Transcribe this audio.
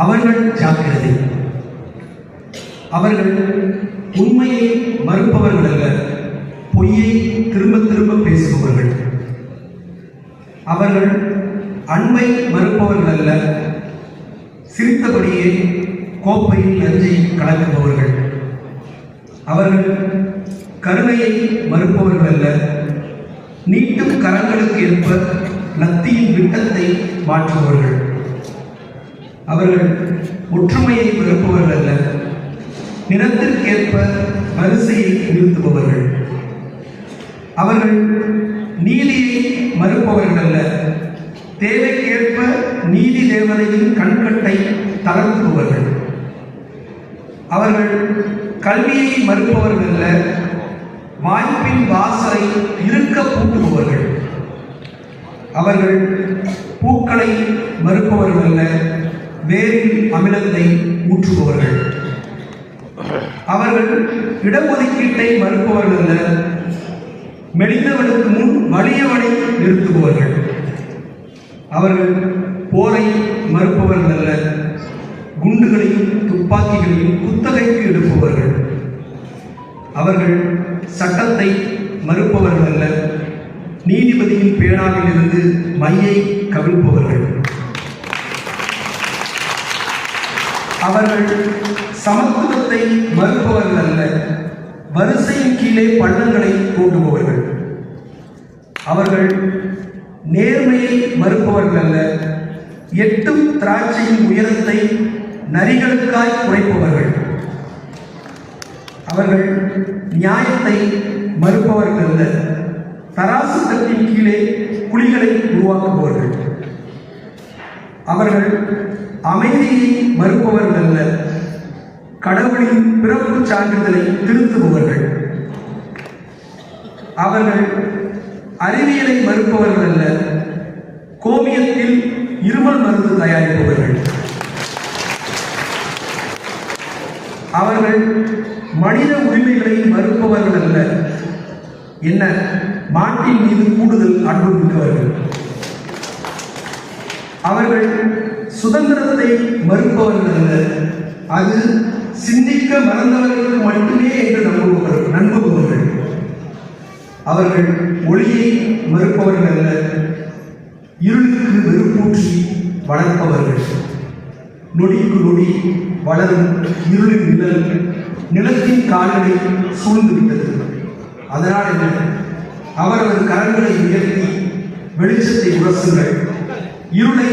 அவர்கள் ஜாக்கிரதை. அவர்கள் உண்மையை மறுப்பவர்கள் அல்ல, பொய்யை திரும்ப திரும்ப பேசுபவர்கள். அவர்கள் அன்பை மறுப்பவர்கள் அல்ல, சிரித்தபடியே கோப்பையில் நஞ்சை கலக்குபவர்கள். அவர்கள் கருணையை மறுப்பவர்கள் அல்ல, நீட்டும் கரங்களுக்கு ஏற்ப லத்தியின் விட்டத்தை மாற்றுபவர்கள். அவர்கள் ஒற்றுமையை மறுப்பவர்கள் அல்ல, நிறத்திற்கேற்ப வரிசையை நிறுத்துபவர்கள். அவர்கள் நீதியை மறுப்பவர்கள் அல்ல, தேவைக்கேற்ப நீதி தேவதையின் கண்கட்டை தளர்த்துபவர்கள். அவர்கள் கல்வியை மறுப்பவர்கள் அல்ல, வாய்ப்பின் வாசலை இருக்க பூட்டுபவர்கள். அவர்கள் பூக்களை மறுப்பவர்கள் அல்ல, வேரில் அமிலத்தை ஊற்றுபவர்கள். அவர்கள் இடஒதுக்கீட்டை மறுப்பவர்கள் அல்ல, மெலிந்தவனுக்கு முன் வலியவனை நிறுத்துபவர்கள். அவர்கள் போரை மறுப்பவர்கள் அல்ல, குண்டுகளையும் துப்பாக்கிகளையும் குத்தகைக்கு எடுப்பவர்கள். அவர்கள் சட்டத்தை மறுப்பவர்கள் அல்ல, நீதிபதியின் பேனாவில் இருந்து மையை கவிழ்ப்பவர்கள். அவர்கள் சமத்துவத்தை மறுப்பவர்கள் அல்ல, வரிசையின் கீழே பள்ளங்களை தோண்டுபவர்கள். அவர்கள் நேர்மையை மறுப்பவர்கள் அல்ல, எட்டும் திராட்சையின் உயரத்தை நரிகளுக்காய் குறைப்பவர்கள். அவர்கள் நியாயத்தை மறுப்பவர்கள் அல்ல, தராசு தட்டின் கீழே குழிகளை உருவாக்குபவர்கள். அவர்கள் அமைதியை மறுப்பவர்கள் அல்ல, கடவுளின் பிறப்பு சான்றிதழை திருத்துபவர்கள். அவர்கள் அறிவியலை மறுப்பவர்கள் அல்ல, கோமியத்தில் இருமல் மருந்து தயாரிப்பவர்கள். அவர்கள் மனித உரிமைகளை மறுப்பவர்கள் அல்ல, என்ன மாட்டின் மீது கூடுதல் அன்பு மிக்கவர்கள். அவர்கள் சுதந்திரத்தை மறுப்பவர்கள் அல்ல, அது சிந்திக்க மறந்தவர்களுக்கு மட்டுமே என்று நம்புபவர்கள். அவர்கள் ஒளியை மறுப்பவர்கள் அல்ல, இருளுக்கு வெறுப்பூற்றி வளர்ப்பவர்கள். நொடிக்கு நொடி வளரும் இருளின் நிழல் நிலத்தின் கால்களை சூழ்ந்துவிட்டது. அதனால் என்ன? அவரவர் கரங்களை உயர்த்தி வெளிச்சத்தை உரசுங்கள், இருளை